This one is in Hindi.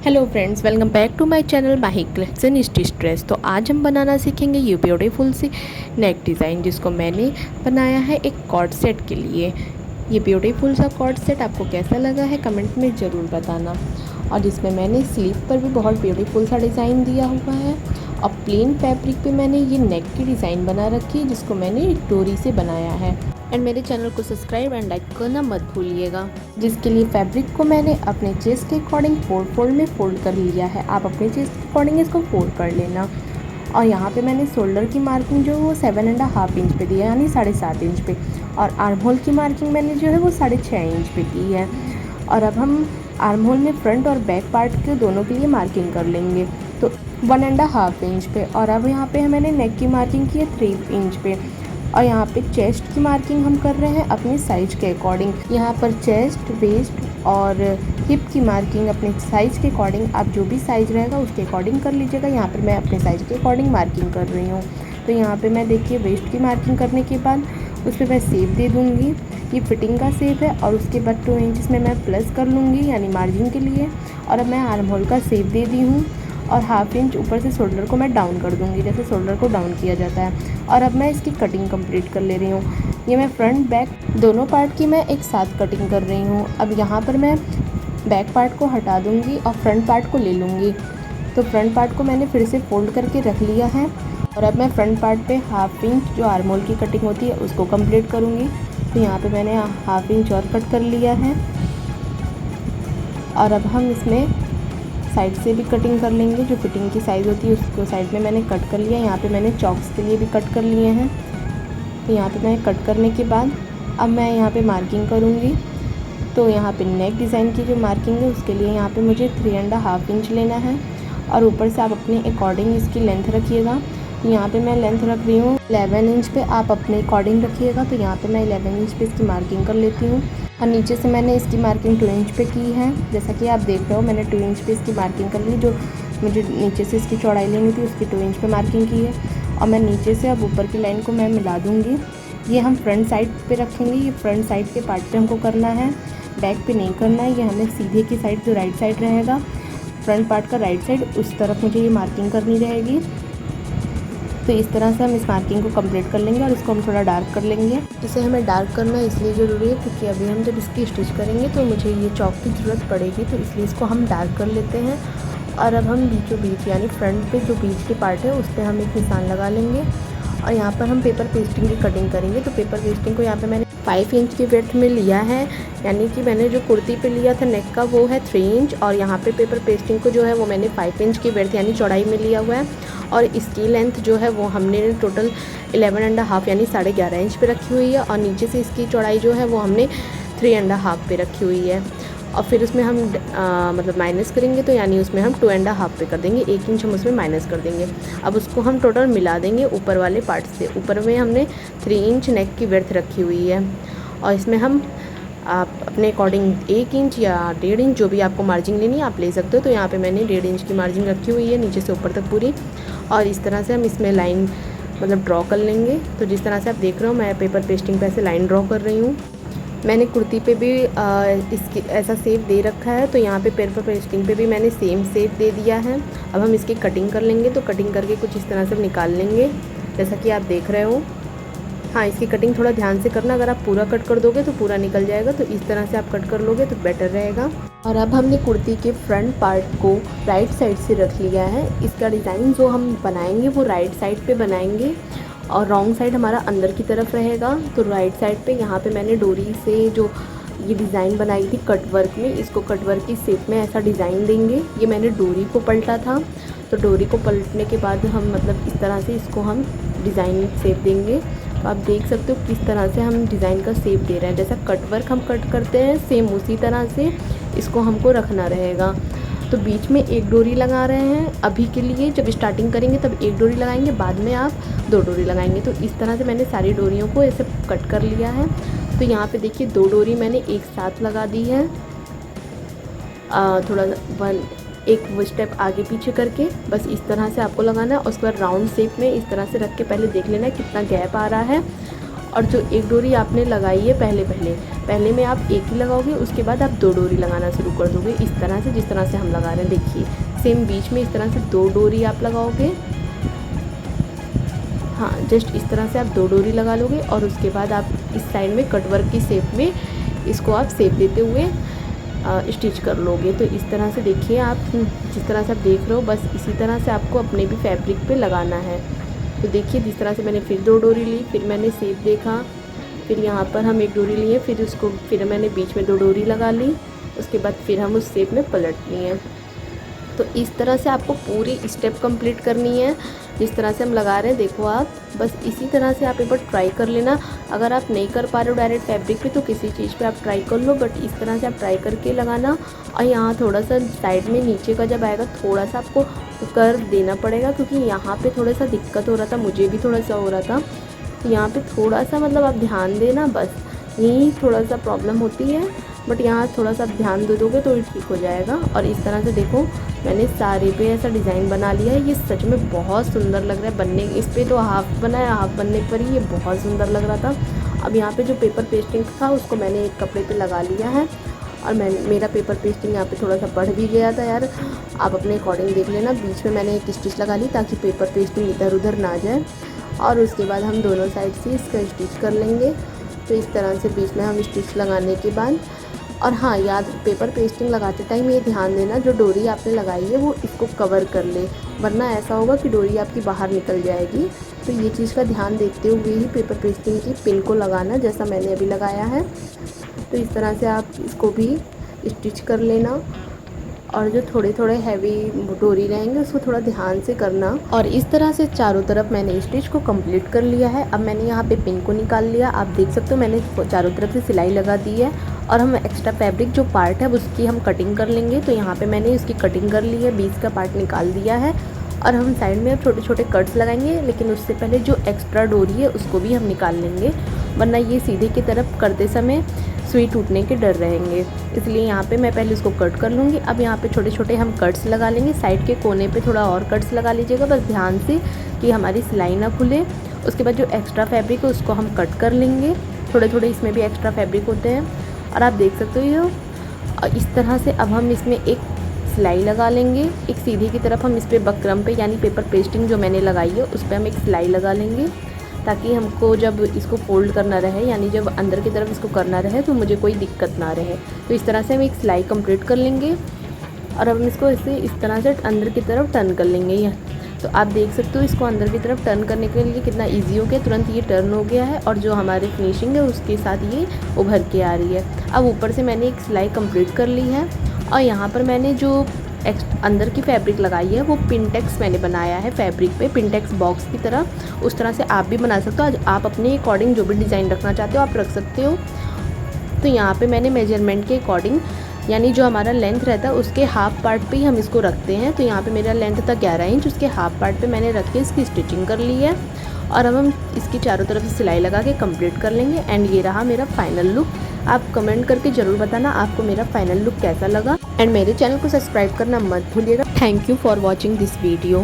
Hello friends, welcome back to my channel Mahi collection stitch dress. तो आज हम बनाना सीखेंगे ये ब्यूटीफुल सी नेक डिज़ाइन, जिसको मैंने बनाया है एक कॉर्ड सेट के लिए। ये ब्यूटीफुल सा कॉर्ड सेट आपको कैसा लगा है कमेंट में ज़रूर बताना। और इसमें मैंने स्लीव पर भी बहुत ब्यूटीफुल सा डिज़ाइन दिया हुआ है और प्लेन फैब्रिक पे मैंने ये नेक की डिज़ाइन बना रखी है, जिसको मैंने डोरी से बनाया है। एंड मेरे चैनल को सब्सक्राइब एंड लाइक करना मत भूलिएगा। जिसके लिए फैब्रिक को मैंने अपने चेस्ट के अकॉर्डिंग फोल्ड में फोल्ड कर लिया है। आप अपने चेस्ट के अकॉर्डिंग इसको फोल्ड कर लेना। और यहाँ पे मैंने शोल्डर की मार्किंग जो है वो 7.5 इंच पे दिया है, यानी 7.5 इंच पे। और आर्म होल की मार्किंग मैंने जो है वो 6.5 इंच पे की है। और अब हम आर्म होल में फ्रंट और बैक पार्ट के दोनों के लिए मार्किंग कर लेंगे, तो 1.5 इंच पे। और अब यहाँ पे मैंने नेक की मार्किंग की है 3 इंच पे। और यहाँ पे चेस्ट की मार्किंग हम कर रहे हैं अपने साइज़ के अकॉर्डिंग। यहाँ पर चेस्ट, वेस्ट और हिप की मार्किंग अपने साइज़ के अकॉर्डिंग, आप जो भी साइज़ रहेगा उसके अकॉर्डिंग कर लीजिएगा। यहाँ पर मैं अपने साइज़ के अकॉर्डिंग मार्किंग कर रही हूँ। तो यहाँ पे मैं देखिए वेस्ट की मार्किंग करने के बाद उस पर मैं सेप दे दूँगी। ये फिटिंग का सेप है। और उसके बाद 2 इंच में मैं प्लस कर लूँगी, यानी मार्जिन के लिए। और अब मैं आर्म होल का सेप दे दी हूँ। और 1/2 इंच ऊपर से शोल्डर को मैं डाउन कर दूँगी, जैसे शोल्डर को डाउन किया जाता है। और अब मैं इसकी कटिंग कंप्लीट कर ले रही हूँ। ये मैं फ्रंट बैक दोनों पार्ट की मैं एक साथ कटिंग कर रही हूँ। अब यहाँ पर मैं बैक पार्ट को हटा दूँगी और फ्रंट पार्ट को ले लूँगी। तो फ्रंट पार्ट को मैंने फिर से फोल्ड करके रख लिया है। और अब मैं फ्रंट पार्ट पे 1/2 इंच जो आर्म होल की कटिंग होती है उसको कंप्लीट करूँगी। तो यहाँ पे मैंने 1/2 इंच और कट कर लिया है। और अब हम इसमें साइड से भी कटिंग कर लेंगे। जो फिटिंग की साइज़ होती है उसको साइड में मैंने कट कर लिया। यहाँ पे मैंने चॉक्स के लिए भी कट कर लिए हैं। तो यहाँ पे मैं कट करने के बाद अब मैं यहाँ पे मार्किंग करूँगी। तो यहाँ पे नेक डिज़ाइन की जो मार्किंग है उसके लिए यहाँ पे मुझे 3.5 इंच लेना है। और ऊपर से आप अपने अकॉर्डिंग इसकी लेंथ रखिएगा। यहाँ पे मैं लेंथ रख रही हूँ 11 इंच पे, आप अपने अकॉर्डिंग रखिएगा। तो यहाँ पे मैं 11 इंच पे इसकी मार्किंग कर लेती हूँ। और नीचे से मैंने इसकी मार्किंग 2 इंच पे की है। जैसा कि आप देख रहे हो मैंने 2 इंच पे इसकी मार्किंग कर ली। जो मुझे नीचे से इसकी चौड़ाई लेनी थी उसकी 2 इंच पे मार्किंग की है। और मैं नीचे से अब ऊपर की लाइन को मैं मिला दूँगी। ये हम फ्रंट साइड पे रखेंगे। ये फ्रंट साइड के पार्ट पे हमको करना है, बैक पे नहीं करना है। ये हमें सीधे की साइड जो राइट साइड रहेगा, फ्रंट पार्ट का राइट साइड, उस तरफ मुझे ये मार्किंग करनी रहेगी। तो इस तरह से हम इस मार्किंग को कंप्लीट कर लेंगे। और इसको हम थोड़ा डार्क कर लेंगे। इसे हमें डार्क करना इसलिए ज़रूरी है क्योंकि अभी हम जब इसकी स्टिच करेंगे तो मुझे ये चौक की ज़रूरत पड़ेगी, तो इसलिए इसको हम डार्क कर लेते हैं। और अब हम बीचों बीच यानी फ्रंट पे जो बीच के पार्ट है उस पर हम एक निशान लगा लेंगे। और यहाँ पर हम पेपर पेस्टिंग की कटिंग करेंगे। तो पेपर पेस्टिंग को यहाँ पे मैंने 5 इंच की विड्थ में लिया है, यानी कि मैंने जो कुर्ती पे लिया था नेक का वो है 3 इंच। और यहाँ पे पेपर पेस्टिंग को जो है वो मैंने 5 इंच की विड्थ यानी चौड़ाई में लिया हुआ है। और इसकी लेंथ जो है वो हमने टोटल 11.5 यानी 11.5 इंच पे रखी हुई है। और नीचे से इसकी चौड़ाई जो है वो हमने 3.5 पे रखी हुई है। और फिर उसमें हम मतलब माइनस करेंगे, तो यानी उसमें हम 2.5 पे कर देंगे, 1 इंच हम उसमें माइनस कर देंगे। अब उसको हम टोटल मिला देंगे ऊपर वाले पार्ट से। ऊपर में हमने 3 इंच नेक की विड्थ रखी हुई है। और इसमें हम आप अपने अकॉर्डिंग 1 इंच या 1.5 इंच जो भी आपको मार्जिन लेनी है आप ले सकते हो। तो यहाँ पे मैंने 1.5 इंच की मार्जिन रखी हुई है नीचे से ऊपर तक पूरी। और इस तरह से हम इसमें लाइन मतलब ड्रॉ कर लेंगे। तो जिस तरह से आप देख रहे हो मैं पेपर पेस्टिंग पे ऐसे लाइन ड्रॉ कर रही हूँ। मैंने कुर्ती पे भी इसकी ऐसा सेप दे रखा है, तो यहाँ पे पेपर पेस्टिंग पे भी मैंने सेम सेप दे दिया है। अब हम इसकी कटिंग कर लेंगे। तो कटिंग करके कुछ इस तरह से निकाल लेंगे जैसा कि आप देख रहे हो। हाँ, इसकी कटिंग थोड़ा ध्यान से करना, अगर आप पूरा कट कर दोगे तो पूरा निकल जाएगा। तो इस तरह से आप कट कर लोगे तो बेटर रहेगा। और अब हमने कुर्ती के फ्रंट पार्ट को राइट साइड से रख लिया है। इसका डिज़ाइन जो हम बनाएंगे वो राइट साइड पे बनाएंगे और रॉन्ग साइड हमारा अंदर की तरफ रहेगा। तो राइट साइड पे यहाँ पे मैंने डोरी से जो ये डिज़ाइन बनाई थी कट वर्क में, इसको कट वर्क की शेप में ऐसा डिज़ाइन देंगे। ये मैंने डोरी को पलटा था। तो डोरी को पलटने के बाद हम मतलब इस तरह से इसको हम डिज़ाइन शेप देंगे। तो आप देख सकते हो किस तरह से हम डिज़ाइन का शेप दे रहे हैं। जैसा कट वर्क हम कट करते हैं सेम उसी तरह से इसको हमको रखना रहेगा। तो बीच में एक डोरी लगा रहे हैं अभी के लिए। जब स्टार्टिंग करेंगे तब एक डोरी लगाएंगे, बाद में आप 2 डोरी लगाएंगे। तो इस तरह से मैंने सारी डोरियों को ऐसे कट कर लिया है। तो यहाँ पे देखिए 2 डोरी मैंने एक साथ लगा दी है, थोड़ा एक स्टेप आगे पीछे करके बस इस तरह से आपको लगाना है। उसके बाद राउंड शेप में इस तरह से रख के पहले देख लेना है कितना गैप आ रहा है। और जो एक डोरी आपने लगाई है पहले में आप एक ही लगाओगे, उसके बाद आप 2 डोरी लगाना शुरू कर दोगे इस तरह से, जिस तरह से हम लगा रहे हैं। देखिए सेम बीच में इस तरह से 2 डोरी आप लगाओगे। हाँ, जस्ट इस तरह से आप 2 डोरी लगा लोगे और उसके बाद आप इस साइड में कटवर्क की शेप में इसको आप शेप देते हुए स्टिच कर लोगे। तो इस तरह से देखिए आप जिस तरह से आप देख रहे हो, बस इसी तरह से आपको अपने भी फैब्रिक पे लगाना है। तो देखिए जिस तरह से मैंने फिर 2 डोरी ली, फिर मैंने शेप देखा, फिर यहाँ पर हम 1 डोरी लिए, फिर मैंने बीच में 2 डोरी लगा ली, उसके बाद फिर हम उस शेप में पलट लिए। तो इस तरह से आपको पूरी स्टेप कंप्लीट करनी है जिस तरह से हम लगा रहे हैं। देखो आप बस इसी तरह से आप एक बार ट्राई कर लेना। अगर आप नहीं कर पा रहे हो डायरेक्ट फैब्रिक पे तो किसी चीज़ पे आप ट्राई कर लो, बट इस तरह से आप ट्राई करके लगाना। और यहाँ थोड़ा सा साइड में नीचे का जब आएगा थोड़ा सा आपको कर्व देना पड़ेगा, क्योंकि यहाँ पे थोड़ा सा दिक्कत हो रहा था, मुझे भी थोड़ा सा हो रहा था। तो यहाँ पे थोड़ा सा मतलब आप ध्यान देना, बस यही थोड़ा सा प्रॉब्लम होती है, बट यहाँ थोड़ा सा ध्यान दे दोगे तो ठीक हो जाएगा। और इस तरह से देखो मैंने सारे पे ऐसा डिज़ाइन बना लिया है। ये सच में बहुत सुंदर लग रहा है बनने, इस पे तो हाफ बनाया, हाफ बनने पर ही ये बहुत सुंदर लग रहा था। अब यहाँ पे जो पेपर पेस्टिंग था उसको मैंने एक कपड़े पे लगा लिया है, और मेरा पेपर पेस्टिंग यहाँ पे थोड़ा सा बढ़ भी गया था यार, आप अपने अकॉर्डिंग देख लेना। बीच में मैंने एक स्टिच लगा ली ताकि पेपर पेस्टिंग इधर उधर ना जाए, और उसके बाद हम दोनों साइड से इसका स्टिच कर लेंगे। तो इस तरह से बीच में हम स्टिच लगाने के बाद, और हाँ याद, पेपर पेस्टिंग लगाते टाइम ये ध्यान देना जो डोरी आपने लगाई है वो इसको कवर कर ले, वरना ऐसा होगा कि डोरी आपकी बाहर निकल जाएगी। तो ये चीज़ का ध्यान देखते हुए ही पेपर पेस्टिंग की पिन को लगाना, जैसा मैंने अभी लगाया है। तो इस तरह से आप इसको भी स्टिच कर लेना, और जो थोड़े थोड़े हैवी डोरी रहेंगे उसको थोड़ा ध्यान से करना। और इस तरह से चारों तरफ मैंने स्टिच को कंप्लीट कर लिया है। अब मैंने यहाँ पे पिन को निकाल लिया, आप देख सकते हो मैंने चारों तरफ से सिलाई लगा दी है। और हम एक्स्ट्रा फैब्रिक जो पार्ट है उसकी हम कटिंग कर लेंगे। तो यहाँ पे मैंने इसकी कटिंग कर ली है, बीच का पार्ट निकाल दिया है, और हम साइड में अब छोटे छोटे कट्स लगाएंगे। लेकिन उससे पहले जो एक्स्ट्रा डोरी है उसको भी हम निकाल लेंगे, वरना ये सीधे की तरफ करते समय सुई टूटने के डर रहेंगे। इसलिए यहाँ पे मैं पहले उसको कट कर लूँगी। अब यहाँ पे छोटे छोटे हम कट्स लगा लेंगे, साइड के कोने पे थोड़ा और कट्स लगा लीजिएगा, बस ध्यान से कि हमारी सिलाई ना खुले। उसके बाद जो एक्स्ट्रा फैब्रिक है उसको हम कट कर लेंगे, थोड़े थोड़े इसमें भी एक्स्ट्रा फैब्रिक होते हैं, और आप देख सकते हो। और इस तरह से अब हम इसमें एक सिलाई लगा लेंगे, एक सीधी की तरफ हम इस पर बकरम पे यानी पेपर पेस्टिंग जो मैंने लगाई है उस पर हम एक सिलाई लगा लेंगे, ताकि हमको जब इसको फोल्ड करना रहे यानी जब अंदर की तरफ इसको करना रहे तो मुझे कोई दिक्कत ना रहे। तो इस तरह से हम एक सिलाई कंप्लीट कर लेंगे, और अब हम इसको इस तरह से अंदर की तरफ टर्न कर लेंगे। तो आप देख सकते हो इसको अंदर की तरफ टर्न करने के लिए कितना इजी हो गया, तुरंत ये टर्न हो गया है, और जो हमारी फिनिशिंग है उसके साथ ये उभर के आ रही है। अब ऊपर से मैंने एक सिलाई कंप्लीट कर ली है, और यहाँ पर मैंने जो अंदर की फैब्रिक लगाई है वो पिनटेक्स मैंने बनाया है फैब्रिक पे, पिनटेक्स बॉक्स की तरह। उस तरह से आप भी बना सकते हो, आप अपने अकॉर्डिंग जो भी डिज़ाइन रखना चाहते हो आप रख सकते हो। तो यहाँ पे मैंने मेजरमेंट के अकॉर्डिंग यानी जो हमारा लेंथ रहता है उसके हाफ पार्ट पे ही हम इसको रखते हैं। तो यहाँ पे मेरा लेंथ था 11 इंच, उसके हाफ पार्ट पे मैंने रख के इसकी स्टिचिंग कर ली है, और अब हम इसकी चारों तरफ से सिलाई लगा के कंप्लीट कर लेंगे। एंड ये रहा मेरा फाइनल लुक। आप कमेंट करके ज़रूर बताना आपको मेरा फाइनल लुक कैसा लगा, एंड मेरे चैनल को सब्सक्राइब करना मत भूलिएगा। Thank you for watching this video.